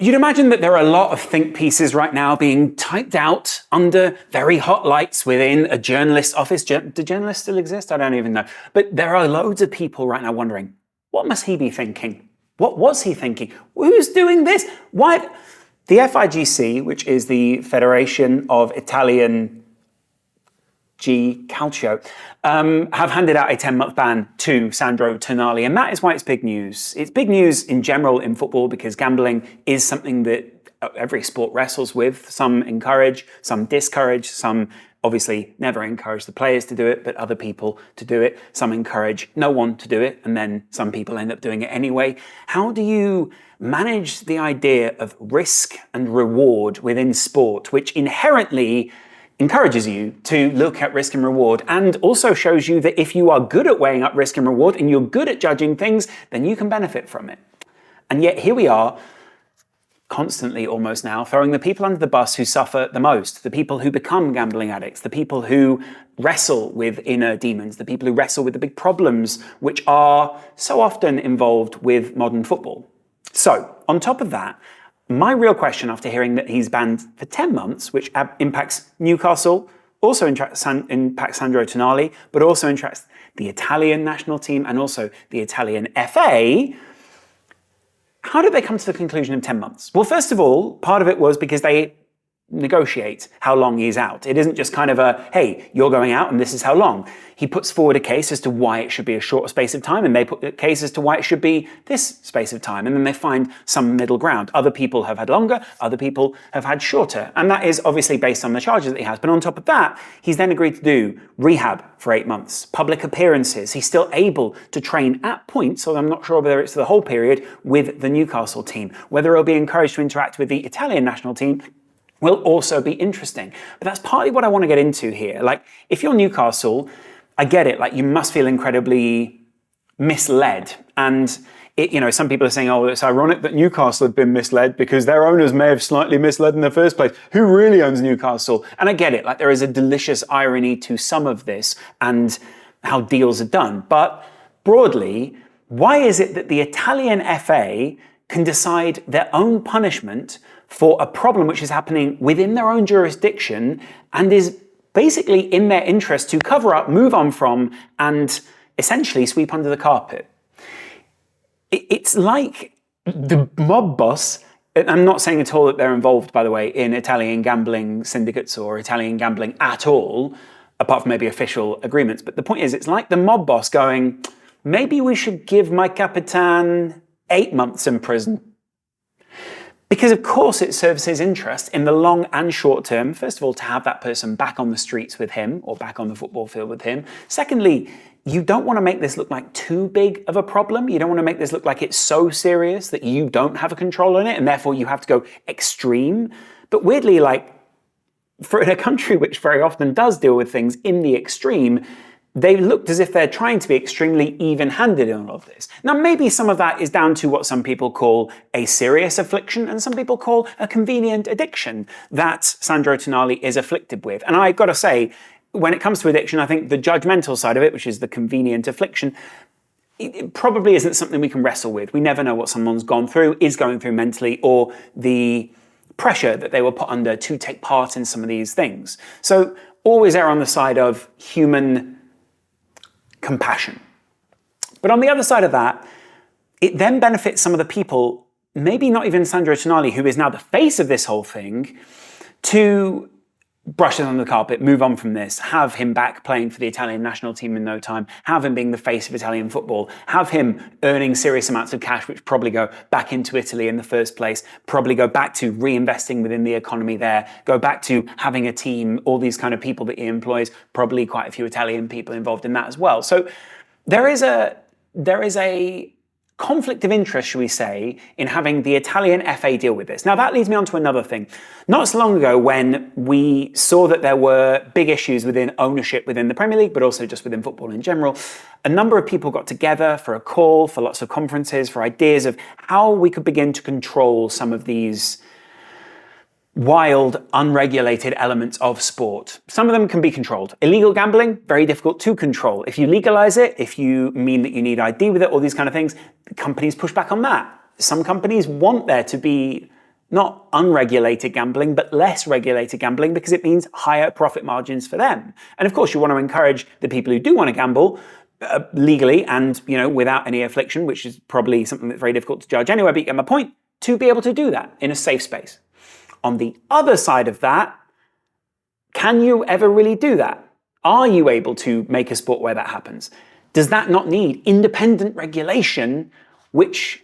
You'd imagine that there are a lot of think pieces right now being typed out under very hot lights within a journalist's office. Do journalists still exist? I don't even know. But there are loads of people right now wondering, what must he be thinking? What was he thinking? Who's doing this? Why? The FIGC, which is the Federation of Italian Calcio, have handed out a 10-month ban to Sandro Tonali, and that is why it's big news. It's big news in general in football because gambling is something that every sport wrestles with. Some encourage, some discourage, some obviously never encourage the players to do it, but other people to do it. Some encourage no one to do it, and then some people end up doing it anyway. How do you manage the idea of risk and reward within sport, which inherently encourages you to look at risk and reward, and also shows you that if you are good at weighing up risk and reward and you're good at judging things, then you can benefit from it. And yet here we are, constantly almost now, throwing the people under the bus who suffer the most, the people who become gambling addicts, the people who wrestle with inner demons, the people who wrestle with the big problems which are so often involved with modern football. So, on top of that, my real question after hearing that he's banned for 10 months, which impacts Newcastle, also impacts Sandro Tonali, but also impacts the Italian national team and also the Italian FA, how did they come to the conclusion of 10 months? Well, first of all, part of it was because they negotiate how long he's out. It isn't just kind of a, hey, you're going out and this is how long. He puts forward a case as to why it should be a shorter space of time, and they put a case as to why it should be this space of time, and then they find some middle ground. Other people have had longer, other people have had shorter, and that is obviously based on the charges that he has. But on top of that, he's then agreed to do rehab for 8 months, public appearances. He's still able to train at points, so I'm not sure whether it's the whole period, with the Newcastle team. Whether he'll be encouraged to interact with the Italian national team will also be interesting. But that's partly what I want to get into here. Like, if you're Newcastle, I get it, like, you must feel incredibly misled. And, some people are saying, oh, it's ironic that Newcastle have been misled because their owners may have slightly misled in the first place. Who really owns Newcastle? And I get it, like, there is a delicious irony to some of this and how deals are done. But broadly, why is it that the Italian FA can decide their own punishment for a problem which is happening within their own jurisdiction and is basically in their interest to cover up, move on from, and essentially sweep under the carpet? It's like the mob boss, I'm not saying at all that they're involved, by the way, in Italian gambling syndicates or Italian gambling at all, apart from maybe official agreements, but the point is, it's like the mob boss going, maybe we should give my Capitan 8 months in prison. Because of course it serves his interest in the long and short term, first of all, to have that person back on the streets with him or back on the football field with him. Secondly, you don't want to make this look like too big of a problem. You don't want to make this look like it's so serious that you don't have a control on it and therefore you have to go extreme. But weirdly, like, for in a country which very often does deal with things in the extreme, they looked as if they're trying to be extremely even-handed in all of this. Now, maybe some of that is down to what some people call a serious affliction and some people call a convenient addiction that Sandro Tonali is afflicted with. And I've got to say, when it comes to addiction, I think the judgmental side of it, which is the convenient affliction, it probably isn't something we can wrestle with. We never know what someone's gone through, is going through mentally, or the pressure that they were put under to take part in some of these things. So always err on the side of human compassion. But on the other side of that, it then benefits some of the people, maybe not even Sandro Tonali, who is now the face of this whole thing, to brush it under the carpet, move on from this, have him back playing for the Italian national team in no time, have him being the face of Italian football, have him earning serious amounts of cash which probably go back into Italy in the first place, probably go back to reinvesting within the economy there, go back to having a team, all these kind of people that he employs, probably quite a few Italian people involved in that as well. So there is a conflict of interest, shall we say, in having the Italian FA deal with this. Now, that leads me on to another thing. Not so long ago, when we saw that there were big issues within ownership within the Premier League, but also just within football in general, a number of people got together for a call, for lots of conferences, for ideas of how we could begin to control some of these wild, unregulated elements of sport. Some of them can be controlled. Illegal gambling, very difficult to control. If you legalize it, if you mean that you need ID with it, all these kind of things, companies push back on that. Some companies want there to be not unregulated gambling, but less regulated gambling because it means higher profit margins for them. And of course, you want to encourage the people who do want to gamble legally and without any affliction, which is probably something that's very difficult to judge anyway, but you get my point, to be able to do that in a safe space. On the other side of that, can you ever really do that? Are you able to make a sport where that happens? Does that not need independent regulation, which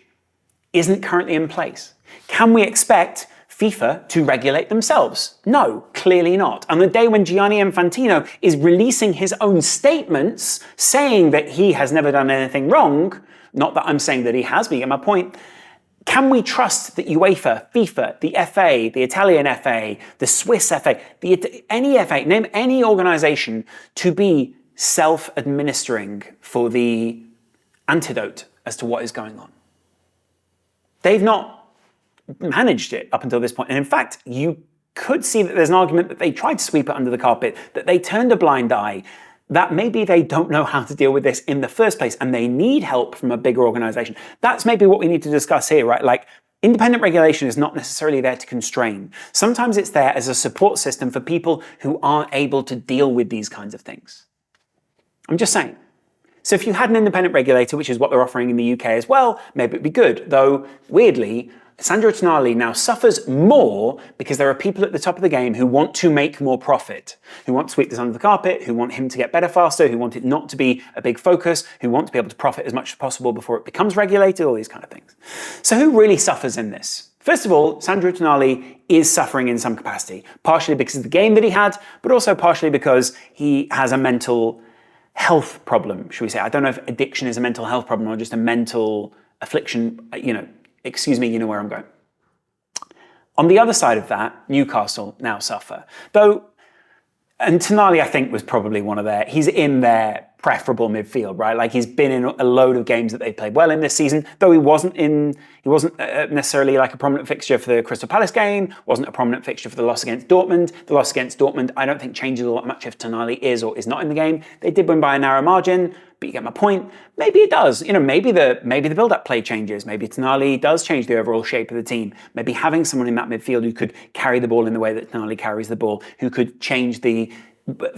isn't currently in place? Can we expect FIFA to regulate themselves? No, clearly not. On the day when Gianni Infantino is releasing his own statements saying that he has never done anything wrong, not that I'm saying that he has, but you get my point, can we trust that UEFA, FIFA, the FA, the Italian FA, the Swiss FA, any FA, name any organization to be self-administering for the antidote as to what is going on? They've not managed it up until this point. And in fact, you could see that there's an argument that they tried to sweep it under the carpet, that they turned a blind eye, that maybe they don't know how to deal with this in the first place and they need help from a bigger organization. That's maybe what we need to discuss here, right? Like, independent regulation is not necessarily there to constrain. Sometimes it's there as a support system for people who aren't able to deal with these kinds of things. I'm just saying. So if you had an independent regulator, which is what they're offering in the UK as well, maybe it'd be good. Though, weirdly, Sandro Tonali now suffers more because there are people at the top of the game who want to make more profit, who want to sweep this under the carpet, who want him to get better faster, who want it not to be a big focus, who want to be able to profit as much as possible before it becomes regulated, all these kind of things. So who really suffers in this? First of all, Sandro Tonali is suffering in some capacity, partially because of the game that he had, but also partially because he has a mental health problem, should we say. I don't know if addiction is a mental health problem or just a mental affliction, excuse me, you know where I'm going. On the other side of that, Newcastle now suffer. And Tonali, I think, was probably he's in their preferable midfield, right? Like, he's been in a load of games that they played well in this season, though he wasn't necessarily like a prominent fixture for the Crystal Palace game, wasn't a prominent fixture for the loss against Dortmund. The loss against Dortmund, I don't think changes all that much if Tonali is or is not in the game. They did win by a narrow margin, but you get my point. Maybe it does. Maybe the build-up play changes. Maybe Tonali does change the overall shape of the team. Maybe having someone in that midfield who could carry the ball in the way that Tonali carries the ball, who could change the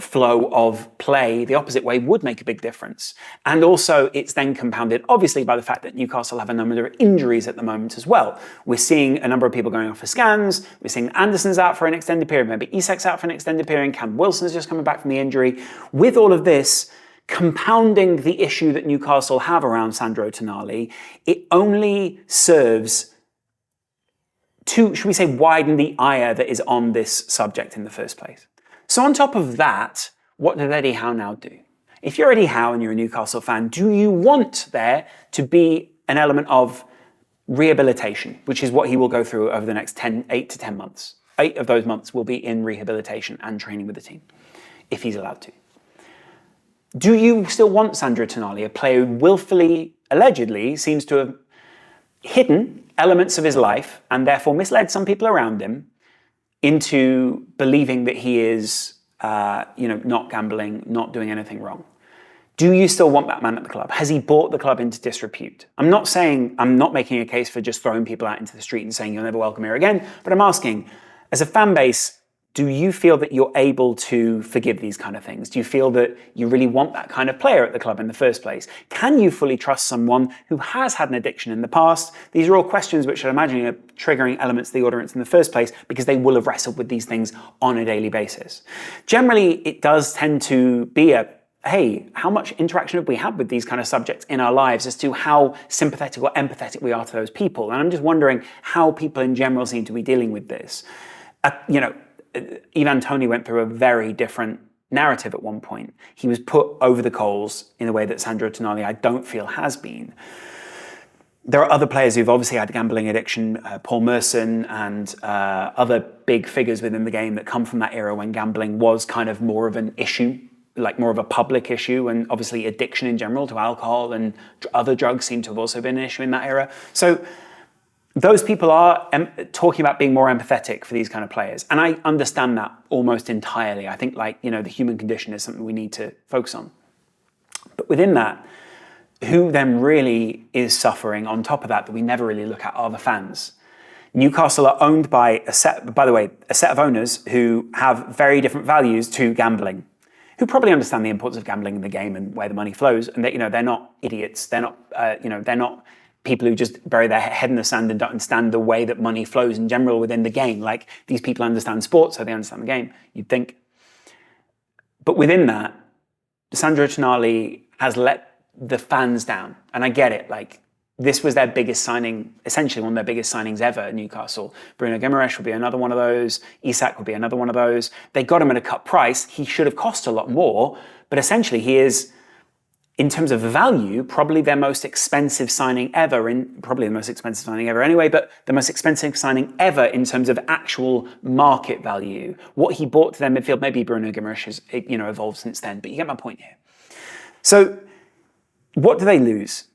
flow of play the opposite way would make a big difference. And also, it's then compounded, obviously, by the fact that Newcastle have a number of injuries at the moment as well. We're seeing a number of people going off for scans. We're seeing Anderson's out for an extended period. Maybe Isak's out for an extended period. Cam Wilson's just coming back from the injury. With all of this, compounding the issue that Newcastle have around Sandro Tonali, it only serves to, should we say, widen the ire that is on this subject in the first place. So on top of that, what does Eddie Howe now do? If you're Eddie Howe and you're a Newcastle fan, do you want there to be an element of rehabilitation, which is what he will go through over the next 8 to 10 months? 8 of those months will be in rehabilitation and training with the team, if he's allowed to. Do you still want Sandro Tonali, a player who willfully, allegedly, seems to have hidden elements of his life and therefore misled some people around him into believing that he is, not gambling, not doing anything wrong? Do you still want that man at the club? Has he brought the club into disrepute? I'm not making a case for just throwing people out into the street and saying you're never welcome here again, but I'm asking, as a fan base, do you feel that you're able to forgive these kind of things? Do you feel that you really want that kind of player at the club in the first place? Can you fully trust someone who has had an addiction in the past? These are all questions which I'm imagining are triggering elements of the audience in the first place because they will have wrestled with these things on a daily basis. Generally, it does tend to be hey, how much interaction have we had with these kind of subjects in our lives as to how sympathetic or empathetic we are to those people? And I'm just wondering how people in general seem to be dealing with this. Ivan Toney went through a very different narrative at one point. He was put over the coals in a way that Sandro Tonali, I don't feel, has been. There are other players who've obviously had gambling addiction, Paul Merson and other big figures within the game that come from that era when gambling was kind of more of an issue, like more of a public issue, and obviously addiction in general to alcohol and other drugs seem to have also been an issue in that era. So those people are talking about being more empathetic for these kind of players. And I understand that almost entirely. I think the human condition is something we need to focus on. But within that, who then really is suffering on top of that we never really look at are the fans. Newcastle are owned by a set of owners who have very different values to gambling, who probably understand the importance of gambling in the game and where the money flows, and they're not idiots. They're not people who just bury their head in the sand and don't understand the way that money flows in general within the game. Like, these people understand sports, so they understand the game, you'd think. But within that, Sandro Tonali has let the fans down. And I get it. Like, this was their biggest signing, essentially one of their biggest signings ever at Newcastle. Bruno Guimaraes will be another one of those. Isak will be another one of those. They got him at a cut price. He should have cost a lot more, but essentially he is, in terms of value, probably their most expensive signing ever, probably the most expensive signing ever anyway, but the most expensive signing ever in terms of actual market value. What he brought to their midfield, maybe Bruno Guimaraes has evolved since then, but you get my point here. So what do they lose?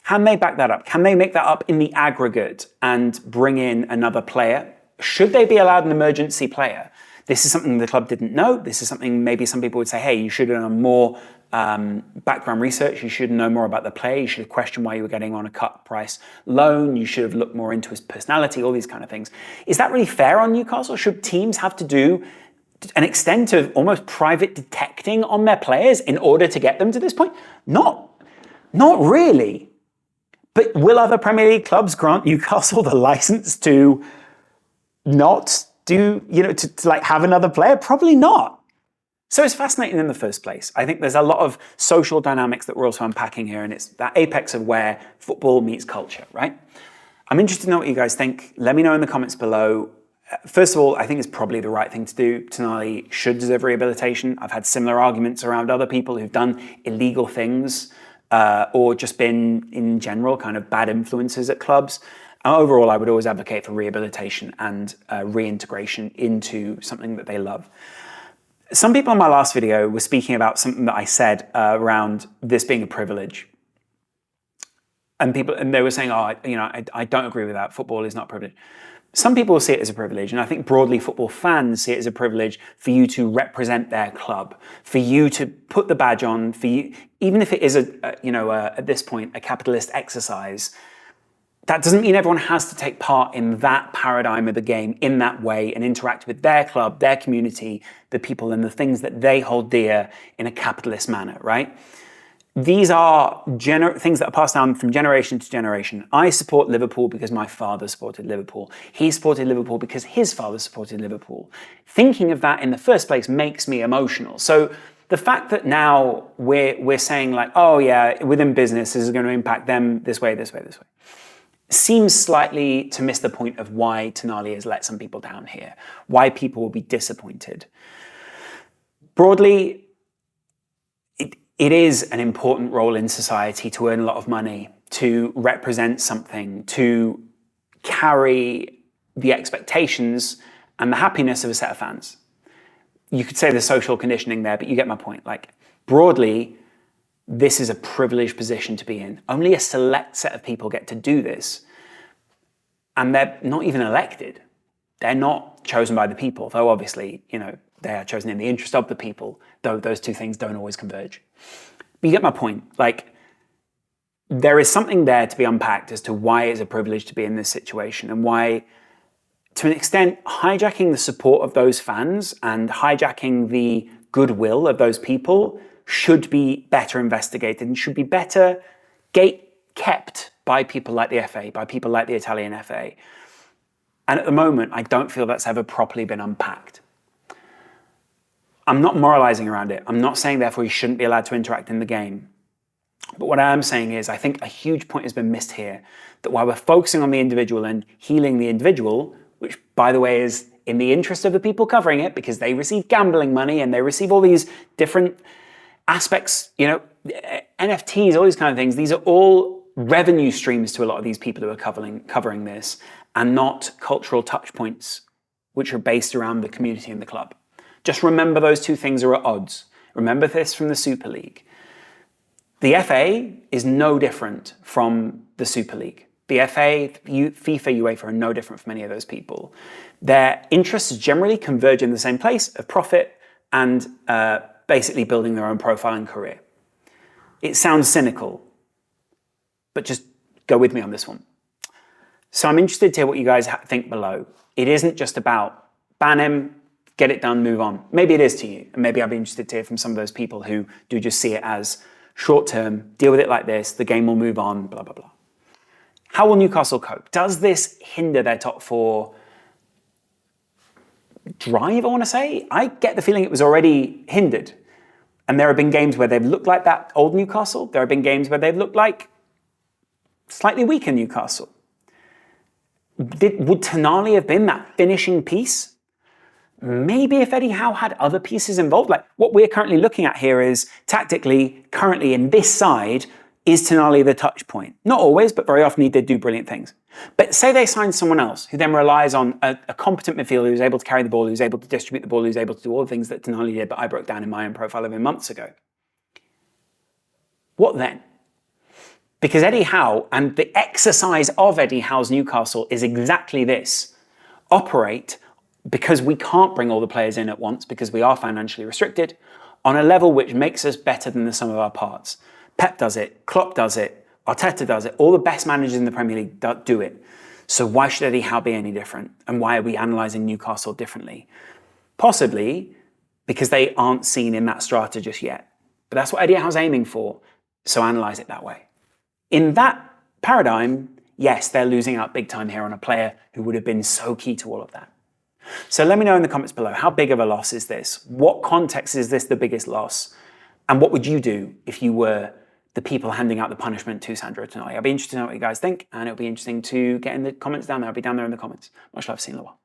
Can they back that up? Can they make that up in the aggregate and bring in another player? Should they be allowed an emergency player? This is something the club didn't know. This is something maybe some people would say, hey, you should have done more background research. You should know more about the player. You should have questioned why you were getting on a cut price loan. You should have looked more into his personality, all these kind of things. Is that really fair on Newcastle? Should teams have to do an extent of almost private detecting on their players in order to get them to this point? Not really. But will other Premier League clubs grant Newcastle the license to not do, to like have another player? Probably not. So it's fascinating in the first place. I think there's a lot of social dynamics that we're also unpacking here, and it's that apex of where football meets culture, right? I'm interested to know what you guys think. Let me know in the comments below. First of all, I think it's probably the right thing to do. Tonali should deserve rehabilitation. I've had similar arguments around other people who've done illegal things or just been, in general, kind of bad influences at clubs. Overall, I would always advocate for rehabilitation and reintegration into something that they love. Some people in my last video were speaking about something that I said around this being a privilege. And they were saying, I don't agree with that. Football is not a privilege. Some people see it as a privilege, and I think broadly football fans see it as a privilege for you to represent their club, for you to put the badge on, for you, even if it is at this point a capitalist exercise. That doesn't mean everyone has to take part in that paradigm of the game in that way and interact with their club, their community, the people and the things that they hold dear in a capitalist manner, right? These are things that are passed down from generation to generation. I support Liverpool because my father supported Liverpool. He supported Liverpool because his father supported Liverpool. Thinking of that in the first place makes me emotional. So the fact that now we're saying like, oh yeah, within business, this is going to impact them this way, seems slightly to miss the point of why Tonali has let some people down here, why people will be disappointed. Broadly, it is an important role in society to earn a lot of money, to represent something, to carry the expectations and the happiness of a set of fans. You could say there's social conditioning there, but you get my point. Like, broadly, this is a privileged position to be in. Only a select set of people get to do this. And they're not even elected. They're not chosen by the people, though obviously, they are chosen in the interest of the people, though those two things don't always converge. But you get my point. Like, there is something there to be unpacked as to why it's a privilege to be in this situation and why, to an extent, hijacking the support of those fans and hijacking the goodwill of those people should be better investigated and should be better gate-kept by people like the FA, by people like the Italian FA. And at the moment, I don't feel that's ever properly been unpacked. I'm not moralizing around it. I'm not saying, therefore, you shouldn't be allowed to interact in the game. But what I am saying is I think a huge point has been missed here, that while we're focusing on the individual and healing the individual, which, by the way, is in the interest of the people covering it because they receive gambling money and they receive all these different aspects, NFTs, all these kind of things. These are all revenue streams to a lot of these people who are covering this, and not cultural touch points which are based around the community and the club. Just remember those two things are at odds. Remember this from the Super League. The FA is no different from the Super League. The FA, FIFA, UEFA are no different from any of those people. Their interests generally converge in the same place of profit and basically building their own profile and career. It sounds cynical, but just go with me on this one. So I'm interested to hear what you guys think below. It isn't just about ban him, get it done, move on. Maybe it is to you, and maybe I'd be interested to hear from some of those people who do just see it as short term, deal with it like this, the game will move on, blah, blah, blah. How will Newcastle cope? Does this hinder their top four drive, I want to say? I get the feeling it was already hindered. And there have been games where they've looked like that old Newcastle. There have been games where they've looked like slightly weaker Newcastle. Would Tonali have been that finishing piece? Maybe if Eddie Howe had other pieces involved. Like what we're currently looking at here is tactically, currently in this side, is Tonali the touch point? Not always, but very often he did do brilliant things. But say they signed someone else who then relies on a competent midfielder who's able to carry the ball, who's able to distribute the ball, who's able to do all the things that Tonali did, but I broke down in my own profile of him months ago. What then? Because Eddie Howe and the exercise of Eddie Howe's Newcastle is exactly this. Operate, because we can't bring all the players in at once because we are financially restricted, on a level which makes us better than the sum of our parts. Pep does it, Klopp does it, Arteta does it, all the best managers in the Premier League do it. So why should Eddie Howe be any different? And why are we analysing Newcastle differently? Possibly because they aren't seen in that strata just yet. But that's what Eddie Howe's aiming for, so analyse it that way. In that paradigm, yes, they're losing out big time here on a player who would have been so key to all of that. So let me know in the comments below, how big of a loss is this? What context is this the biggest loss? And what would you do if you were the people handing out the punishment to Sandro Tonali? I'd be interested to know what you guys think, and it'll be interesting to get in the comments down there. I'll be down there in the comments. Much love, see you in a while.